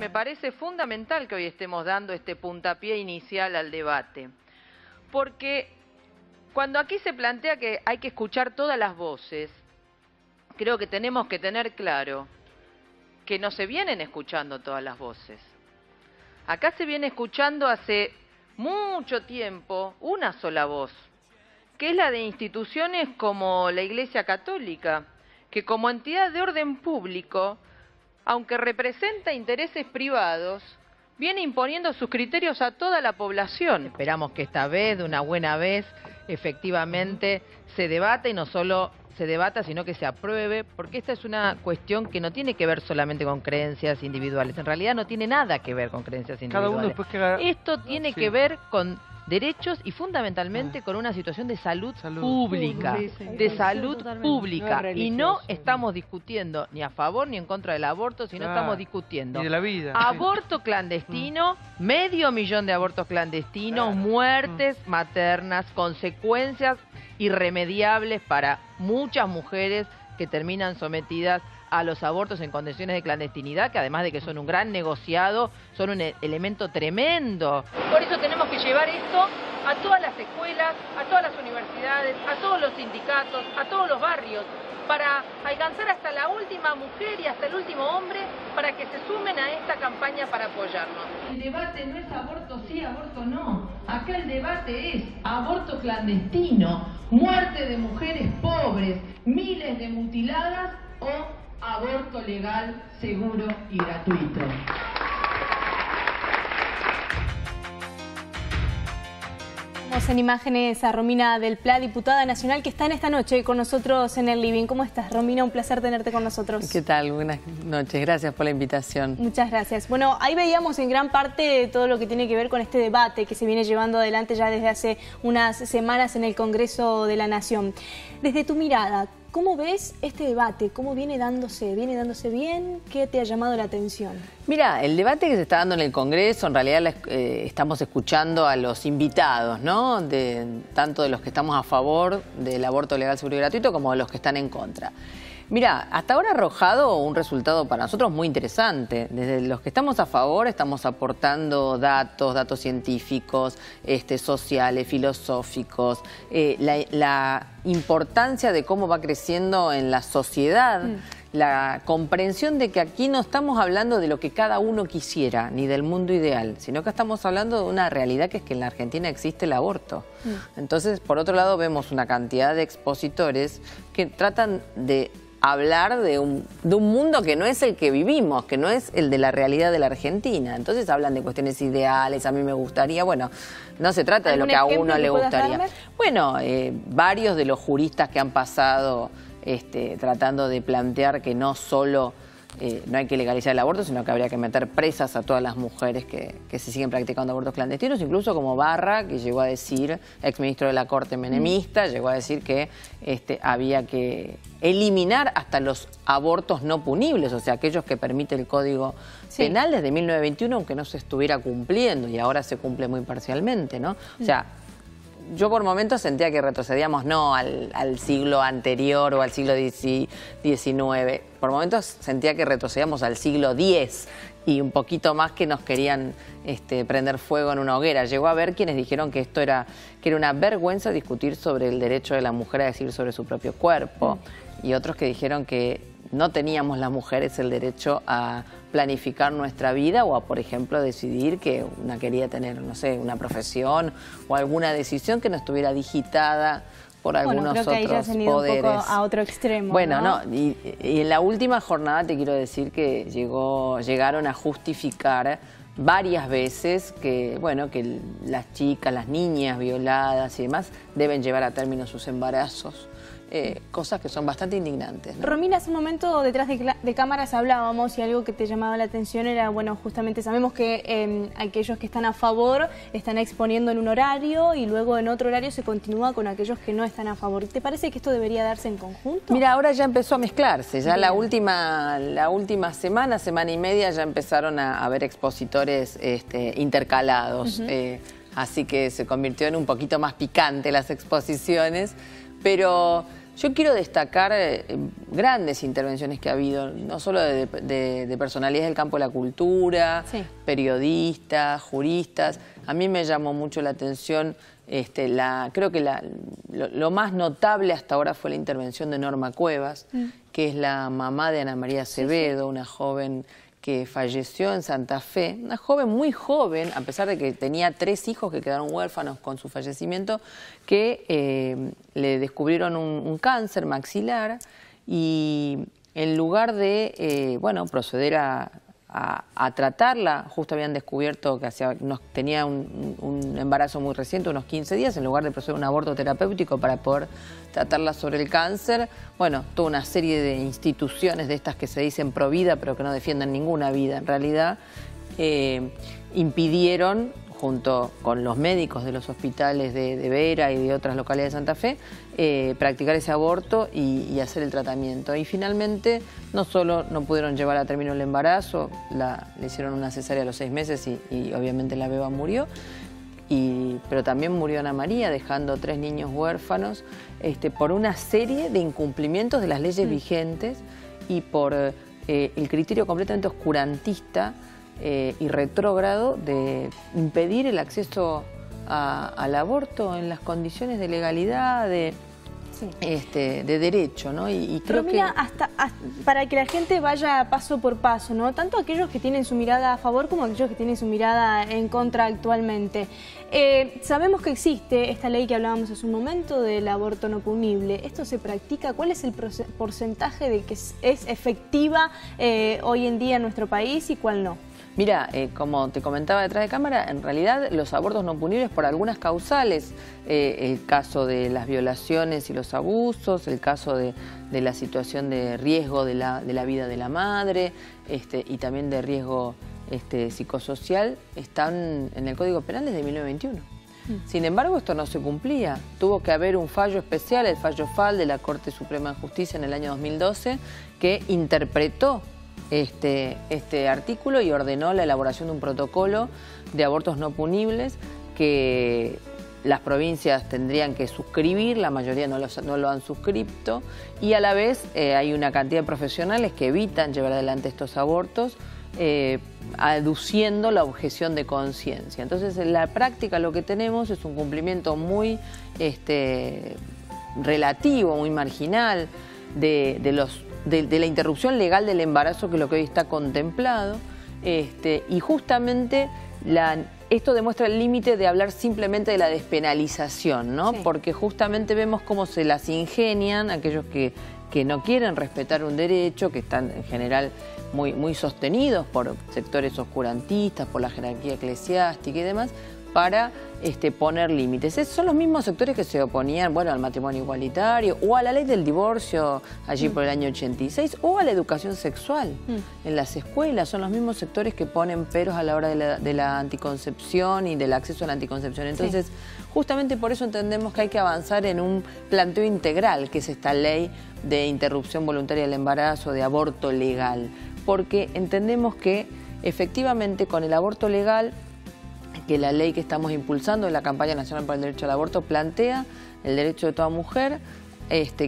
me parece fundamental que hoy estemos dando este puntapié inicial al debate, porque cuando aquí se plantea que hay que escuchar todas las voces, creo que tenemos que tener claro que no se vienen escuchando todas las voces. Acá se viene escuchando hace mucho tiempo una sola voz, que es la de instituciones como la Iglesia Católica, que como entidad de orden público, aunque representa intereses privados, viene imponiendo sus criterios a toda la población. Esperamos que esta vez, de una buena vez, efectivamente se debata y no solo se debata, sino que se apruebe, porque esta es una cuestión que no tiene que ver solamente con creencias individuales. En realidad no tiene nada que ver con creencias individuales. Cada uno después que Esto tiene que ver con derechos y fundamentalmente con una situación de salud pública, de salud pública. Y no estamos discutiendo ni a favor ni en contra del aborto, sino estamos discutiendo y de la vida, aborto clandestino, 500.000 de abortos clandestinos, muertes maternas, consecuencias irremediables para muchas mujeres que terminan sometidas a los abortos en condiciones de clandestinidad, que además de que son un gran negociado, son un elemento tremendo. Por eso tenemos que llevar esto a todas las escuelas, a todas las universidades, a todos los sindicatos, a todos los barrios, para alcanzar hasta la última mujer y hasta el último hombre, para que se sumen a esta campaña para apoyarnos. El debate no es aborto sí, aborto no. Acá el debate es aborto clandestino, muerte de mujeres pobres, miles de mutiladas o aborto legal, seguro y gratuito. Vemos en imágenes a Romina del Pla, diputada nacional, que está en esta noche con nosotros en el living. ¿Cómo estás, Romina? Un placer tenerte con nosotros. ¿Qué tal? Buenas noches. Gracias por la invitación. Muchas gracias. Bueno, ahí veíamos en gran parte todo lo que tiene que ver con este debate que se viene llevando adelante ya desde hace unas semanas en el Congreso de la Nación. Desde tu mirada, ¿cómo ves este debate? ¿Cómo viene dándose? ¿Viene dándose bien? ¿Qué te ha llamado la atención? Mira, el debate que se está dando en el Congreso, en realidad estamos escuchando a los invitados, ¿no? Tanto de los que estamos a favor del aborto legal, seguro y gratuito, como de los que están en contra. Mira, hasta ahora ha arrojado un resultado para nosotros muy interesante. Desde los que estamos a favor estamos aportando datos científicos, sociales, filosóficos, la importancia de cómo va creciendo en la sociedad, la comprensión de que aquí no estamos hablando de lo que cada uno quisiera, ni del mundo ideal, sino que estamos hablando de una realidad que es que en la Argentina existe el aborto. Entonces, por otro lado, vemos una cantidad de expositores que tratan de hablar de un mundo que no es el que vivimos, que no es el de la realidad de la Argentina. Entonces hablan de cuestiones ideales, a mí me gustaría, bueno, no se trata de lo que a uno le gustaría. Bueno, varios de los juristas que han pasado tratando de plantear que no solo no hay que legalizar el aborto, sino que habría que meter presas a todas las mujeres que se siguen practicando abortos clandestinos, incluso como Barra, que llegó a decir, exministro de la Corte menemista, llegó a decir que había que eliminar hasta los abortos no punibles, o sea, aquellos que permite el Código Penal desde 1921, aunque no se estuviera cumpliendo, y ahora se cumple muy parcialmente, ¿no? O sea, yo por momentos sentía que retrocedíamos no al siglo anterior o al siglo XIX. Por momentos sentía que retrocedíamos al siglo X y un poquito más que nos querían prender fuego en una hoguera. Llegó a haber quienes dijeron que esto era una vergüenza discutir sobre el derecho de la mujer a decidir sobre su propio cuerpo. Y otros que dijeron que no teníamos las mujeres el derecho a planificar nuestra vida o a, por ejemplo, decidir que una quería tener, no sé, una profesión o alguna decisión que no estuviera digitada por algunos otros poderes. Creo que ahí ya se han ido un poco a otro extremo. Bueno, no, y en la última jornada te quiero decir que llegaron a justificar varias veces que, bueno, que las chicas, las niñas violadas y demás deben llevar a término sus embarazos. Cosas que son bastante indignantes, ¿no? Romina, hace un momento detrás de cámaras hablábamos y algo que te llamaba la atención era, bueno, justamente sabemos que aquellos que están a favor están exponiendo en un horario y luego en otro horario se continúa con aquellos que no están a favor. ¿Te parece que esto debería darse en conjunto? Mira, ahora ya empezó a mezclarse, ya la última semana y media ya empezaron a haber expositores intercalados, así que se convirtió en un poquito más picante las exposiciones, pero Yo quiero destacar grandes intervenciones que ha habido, no solo de personalidades del campo de la cultura, sí, periodistas, juristas. A mí me llamó mucho la atención, creo que lo más notable hasta ahora fue la intervención de Norma Cuevas, que es la mamá de Ana María Acevedo, una joven que falleció en Santa Fe, una joven muy joven, a pesar de que tenía 3 hijos que quedaron huérfanos con su fallecimiento, que le descubrieron un cáncer maxilar y en lugar de proceder a tratarla, justo habían descubierto que tenía un embarazo muy reciente, unos 15 días, en lugar de proceder a un aborto terapéutico para poder tratarla sobre el cáncer, toda una serie de instituciones de estas que se dicen pro vida, pero que no defienden ninguna vida en realidad, impidieron, junto con los médicos de los hospitales de Vera y de otras localidades de Santa Fe, practicar ese aborto y hacer el tratamiento. Y finalmente no solo no pudieron llevar a término el embarazo, le hicieron una cesárea a los 6 meses y obviamente la beba murió, pero también murió Ana María, dejando 3 niños huérfanos por una serie de incumplimientos de las leyes vigentes y por el criterio completamente oscurantista y retrógrado de impedir el acceso al aborto en las condiciones de legalidad, de derecho, ¿no? Pero mira, hasta para que la gente vaya paso por paso, ¿no? Tanto aquellos que tienen su mirada a favor como aquellos que tienen su mirada en contra actualmente. Sabemos que existe esta ley que hablábamos hace un momento del aborto no punible. ¿Esto se practica? ¿Cuál es el porcentaje de que es efectiva hoy en día en nuestro país y cuál no? Mira, como te comentaba detrás de cámara, en realidad los abortos no punibles por algunas causales, el caso de las violaciones y los abusos, el caso de la situación de riesgo de la vida de la madre y también de riesgo psicosocial, están en el Código Penal desde 1921. Sin embargo, esto no se cumplía. Tuvo que haber un fallo especial, el fallo FAL de la Corte Suprema de Justicia en el año 2012, que interpretó este artículo y ordenó la elaboración de un protocolo de abortos no punibles que las provincias tendrían que suscribir, la mayoría no lo han suscrito, y a la vez hay una cantidad de profesionales que evitan llevar adelante estos abortos aduciendo la objeción de conciencia. Entonces, en la práctica lo que tenemos es un cumplimiento muy relativo, muy marginal de la interrupción legal del embarazo, que es lo que hoy está contemplado, y justamente esto demuestra el límite de hablar simplemente de la despenalización, ¿no? Sí. Porque justamente vemos cómo se las ingenian aquellos que no quieren respetar un derecho, que están en general muy sostenidos por sectores oscurantistas, por la jerarquía eclesiástica y demás, para poner límites. Son los mismos sectores que se oponían, al matrimonio igualitario o a la ley del divorcio allí por el año 86 o a la educación sexual en las escuelas. Son los mismos sectores que ponen peros a la hora de la anticoncepción y del acceso a la anticoncepción. Entonces, justamente por eso entendemos que hay que avanzar en un planteo integral, que es esta ley de interrupción voluntaria del embarazo, de aborto legal, porque entendemos que efectivamente con el aborto legal, que la ley que estamos impulsando en la Campaña Nacional por el Derecho al Aborto plantea el derecho de toda mujer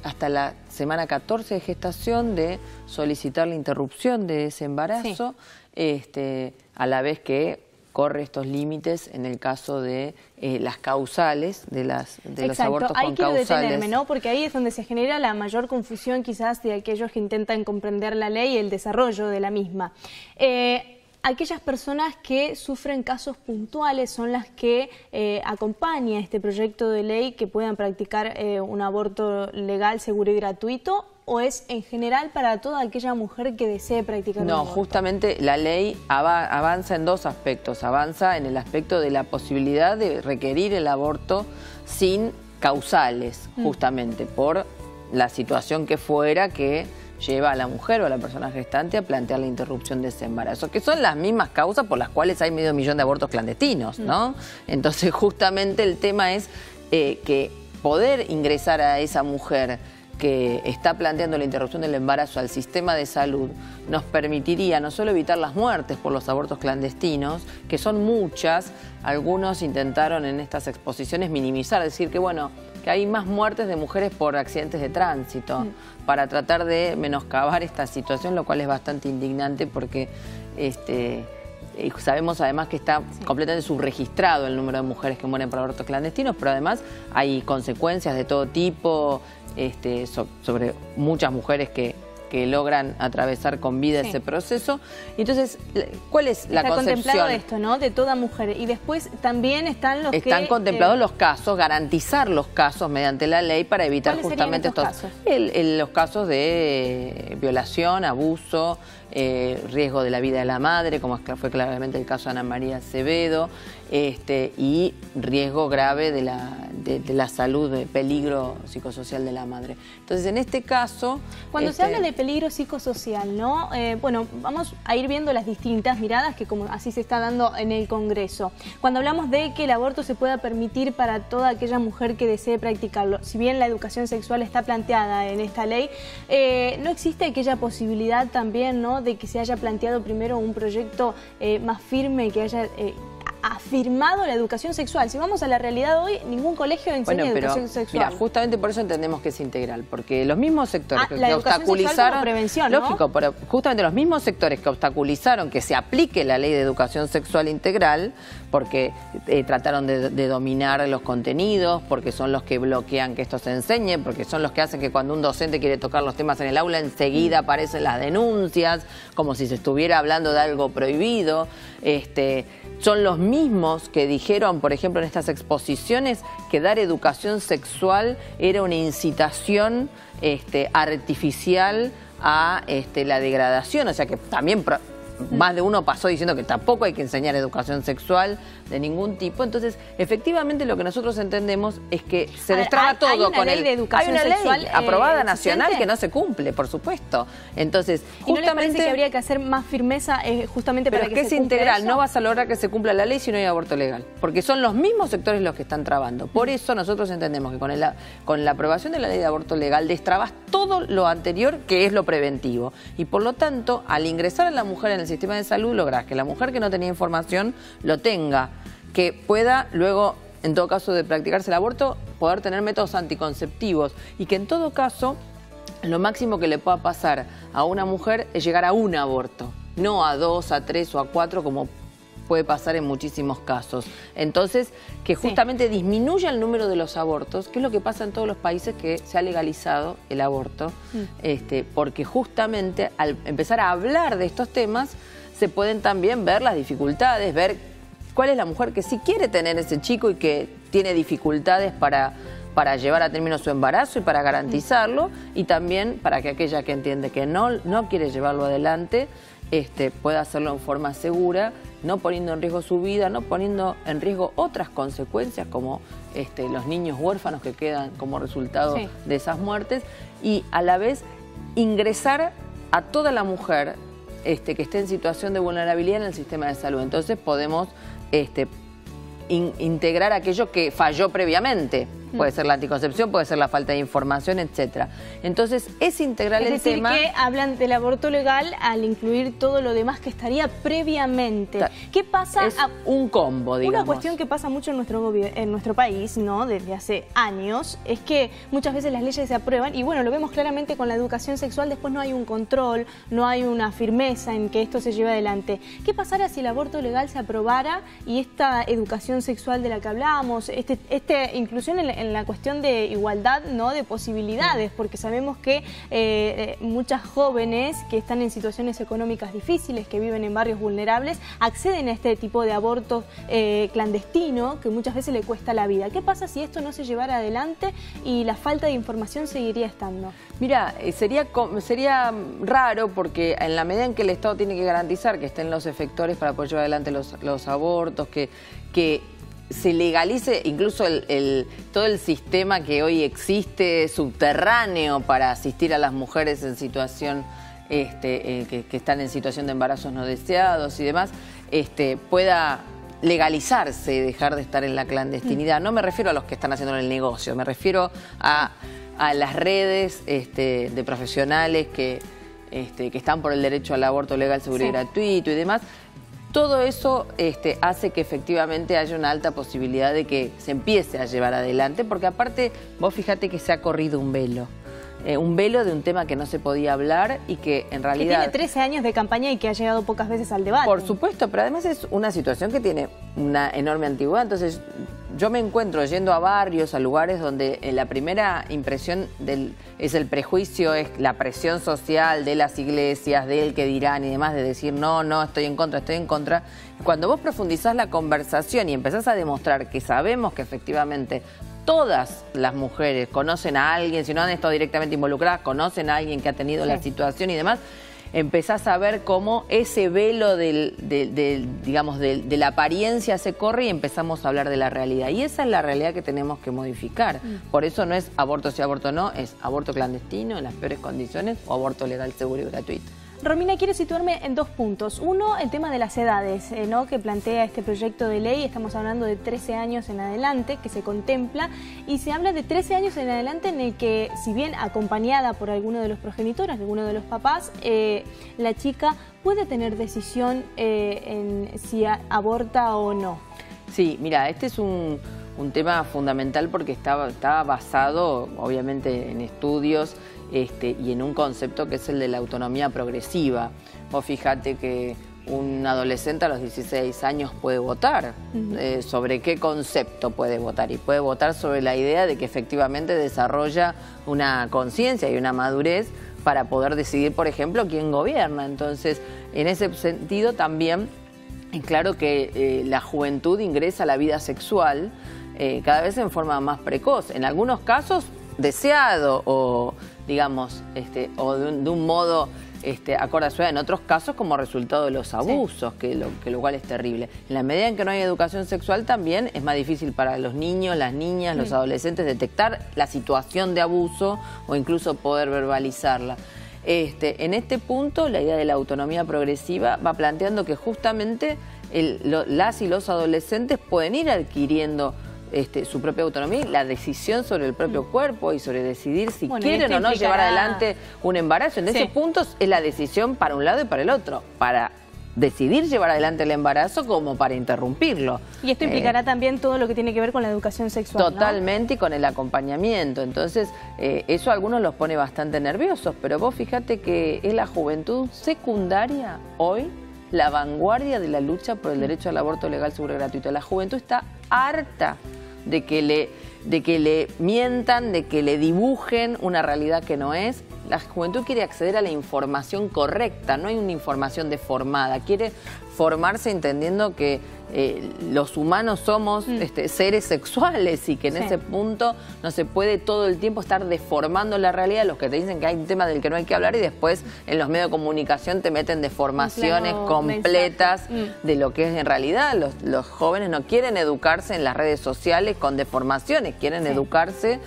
hasta la semana 14 de gestación de solicitar la interrupción de ese embarazo, a la vez que corre estos límites en el caso de las causales, de los abortos con causales. Ahí quiero detenerme, ¿no? Porque ahí es donde se genera la mayor confusión quizás de aquellos que intentan comprender la ley y el desarrollo de la misma. Aquellas personas que sufren casos puntuales son las que acompaña este proyecto de ley que puedan practicar un aborto legal, seguro y gratuito, ¿o es en general para toda aquella mujer que desee practicar un aborto? No, justamente la ley avanza en 2 aspectos. Avanza en el aspecto de la posibilidad de requerir el aborto sin causales, justamente por la situación que fuera que lleva a la mujer o a la persona gestante a plantear la interrupción de ese embarazo, que son las mismas causas por las cuales hay 500.000 de abortos clandestinos, ¿no? Entonces, justamente el tema es que poder ingresar a esa mujer que está planteando la interrupción del embarazo al sistema de salud nos permitiría no solo evitar las muertes por los abortos clandestinos, que son muchas. Algunos intentaron en estas exposiciones minimizar, decir que que hay más muertes de mujeres por accidentes de tránsito, para tratar de menoscabar esta situación, lo cual es bastante indignante porque sabemos además que está completamente subregistrado el número de mujeres que mueren por abortos clandestinos, pero además hay consecuencias de todo tipo sobre muchas mujeres que logran atravesar con vida ese proceso. Entonces, ¿cuál es la concepción? Está contemplado esto, ¿no? De toda mujer. Y después también están los Están contemplados los casos, garantizar los casos mediante la ley para evitar justamente estos casos. Los casos de violación, abuso, riesgo de la vida de la madre, como fue claramente el caso de Ana María Acevedo, y riesgo grave de la salud, de peligro psicosocial de la madre. Entonces, en este caso... Cuando se habla de peligro psicosocial, ¿no? Bueno, vamos a ir viendo las distintas miradas que como así se está dando en el Congreso. Cuando hablamos de que el aborto se pueda permitir para toda aquella mujer que desee practicarlo, si bien la educación sexual está planteada en esta ley, ¿no existe aquella posibilidad también, ¿no?, de que se haya planteado primero un proyecto más firme, que haya afirmado la educación sexual? Si vamos a la realidad hoy, ningún colegio enseña educación sexual. Mira, justamente por eso entendemos que es integral, porque los mismos sectores que obstaculizaron, prevención, lógico, ¿no? Pero justamente los mismos sectores que obstaculizaron que se aplique la ley de educación sexual integral, porque trataron de dominar los contenidos, porque son los que bloquean que esto se enseñe, porque son los que hacen que cuando un docente quiere tocar los temas en el aula, enseguida aparecen las denuncias, como si se estuviera hablando de algo prohibido. Son los mismos que dijeron, por ejemplo, en estas exposiciones, que dar educación sexual era una incitación artificial a la degradación. O sea que también más de uno pasó diciendo que tampoco hay que enseñar educación sexual de ningún tipo. Entonces, efectivamente, lo que nosotros entendemos es que se destraba todo con hay una ley aprobada nacional que no se cumple, por supuesto. Entonces, ¿y no le parece que habría que hacer más firmeza justamente para que se cumpla? Pero es que es integral, no vas a lograr que se cumpla la ley si no hay aborto legal, porque son los mismos sectores los que están trabando. Por eso nosotros entendemos que con la aprobación de la ley de aborto legal destrabas todo lo anterior, que es lo preventivo. Y por lo tanto, al ingresar a la mujer en el sistema de salud, lográs que la mujer que no tenía información lo tenga, que pueda luego, en todo caso de practicarse el aborto, poder tener métodos anticonceptivos, y que en todo caso lo máximo que le pueda pasar a una mujer es llegar a un aborto, no a 2, a 3 o a 4 como puede pasar en muchísimos casos. Entonces, que justamente disminuya el número de los abortos, que es lo que pasa en todos los países que se ha legalizado el aborto, porque justamente al empezar a hablar de estos temas se pueden también ver las dificultades, ver cuál es la mujer que sí quiere tener ese chico y que tiene dificultades para llevar a término su embarazo y para garantizarlo, y también para que aquella que entiende que no quiere llevarlo adelante pueda hacerlo en forma segura, no poniendo en riesgo su vida, no poniendo en riesgo otras consecuencias como los niños huérfanos que quedan como resultado de esas muertes, y a la vez ingresar a toda la mujer que esté en situación de vulnerabilidad en el sistema de salud. Entonces podemos integrar aquello que falló previamente. Puede ser la anticoncepción, puede ser la falta de información, etcétera. Entonces, es integral el tema. Es decir, que hablan del aborto legal al incluir todo lo demás que estaría previamente. ¿Qué pasa? Es un combo, digamos. Una cuestión que pasa mucho en nuestro país, ¿no?, desde hace años, es que muchas veces las leyes se aprueban y, bueno, lo vemos claramente con la educación sexual, después no hay un control, no hay una firmeza en que esto se lleve adelante. ¿Qué pasará si el aborto legal se aprobara y esta educación sexual de la que hablábamos, inclusión en la cuestión de igualdad, ¿no?, de posibilidades, porque sabemos que muchas jóvenes que están en situaciones económicas difíciles, que viven en barrios vulnerables, acceden a este tipo de abortos clandestino que muchas veces le cuesta la vida? ¿Qué pasa si esto no se llevara adelante y la falta de información seguiría estando? Mira, sería raro, porque en la medida en que el Estado tiene que garantizar que estén los efectores para poder llevar adelante los abortos, que se legalice incluso todo el sistema que hoy existe subterráneo para asistir a las mujeres en situación que están en situación de embarazos no deseados y demás, pueda legalizarse y dejar de estar en la clandestinidad. No me refiero a los que están haciendo el negocio, me refiero a las redes de profesionales que están por el derecho al aborto legal, seguro y gratuito y demás. Todo eso hace que efectivamente haya una alta posibilidad de que se empiece a llevar adelante, porque aparte, vos fíjate que se ha corrido un velo de un tema que no se podía hablar y que en realidad... Que tiene 13 años de campaña y que ha llegado pocas veces al debate. Por supuesto, pero además es una situación que tiene una enorme antigüedad, entonces yo me encuentro yendo a barrios, a lugares donde la primera impresión es el prejuicio, es la presión social de las iglesias, del que dirán y demás, de decir no, estoy en contra, estoy en contra. Cuando vos profundizás la conversación y empezás a demostrar que sabemos que efectivamente todas las mujeres conocen a alguien, si no han estado directamente involucradas, conocen a alguien que ha tenido la situación y demás, empezás a ver cómo ese velo digamos, de la apariencia se corre y empezamos a hablar de la realidad. Y esa es la realidad que tenemos que modificar. Por eso no es aborto sí, aborto no, es aborto clandestino en las peores condiciones o aborto legal, seguro y gratuito. Romina, quiero situarme en dos puntos. Uno, el tema de las edades, ¿no?, que plantea este proyecto de ley. Estamos hablando de 13 años en adelante, que se contempla, y se habla de 13 años en adelante en el que, si bien acompañada por alguno de los progenitores, alguno de los papás, la chica puede tener decisión en si aborta o no. Sí, mira, este es un tema fundamental porque está basado, obviamente, en estudios y en un concepto que es el de la autonomía progresiva. Vos fíjate que un adolescente a los 16 años puede votar. ¿Sobre qué concepto puede votar? Y puede votar sobre la idea de que efectivamente desarrolla una conciencia y una madurez para poder decidir, por ejemplo, quién gobierna. Entonces, en ese sentido también es claro que la juventud ingresa a la vida sexual cada vez en forma más precoz. En algunos casos deseado o, digamos, o de un modo acorde a su edad. En otros casos como resultado de los abusos, que lo cual es terrible. En la medida en que no hay educación sexual también es más difícil para los niños, las niñas, los adolescentes detectar la situación de abuso o incluso poder verbalizarla. En este punto la idea de la autonomía progresiva va planteando que justamente las y los adolescentes pueden ir adquiriendo su propia autonomía y la decisión sobre el propio cuerpo y sobre decidir si quieren o no llevar adelante un embarazo. En ese punto es la decisión para un lado y para el otro, para decidir llevar adelante el embarazo como para interrumpirlo. Y esto implicará también todo lo que tiene que ver con la educación sexual, totalmente, ¿no? Y con el acompañamiento. Entonces, eso a algunos los pone bastante nerviosos, pero vos fíjate que es la juventud secundaria hoy la vanguardia de la lucha por el derecho al aborto legal, seguro y gratuito. La juventud está harta de que le mientan, de que le dibujen una realidad que no es. La juventud quiere acceder a la información correcta, no hay una información deformada. Quiere formarse entendiendo que los humanos somos seres sexuales y que en ese punto no se puede todo el tiempo estar deformando la realidad. Los que te dicen que hay un tema del que no hay que hablar y después en los medios de comunicación te meten deformaciones completas de lo que es en realidad. Los jóvenes no quieren educarse en las redes sociales con deformaciones, quieren educarse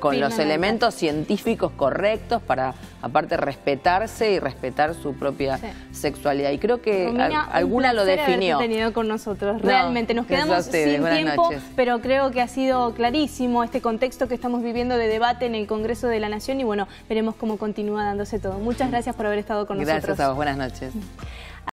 con los elementos científicos correctos para, aparte, respetarse y respetar su propia sexualidad. Y creo que Romina, alguna lo definió. Tenido con nosotros. Realmente nos quedamos sin tiempo, pero creo que ha sido clarísimo este contexto que estamos viviendo de debate en el Congreso de la Nación y bueno, veremos cómo continúa dándose todo. Muchas gracias por haber estado con nosotros. Gracias a vos, buenas noches.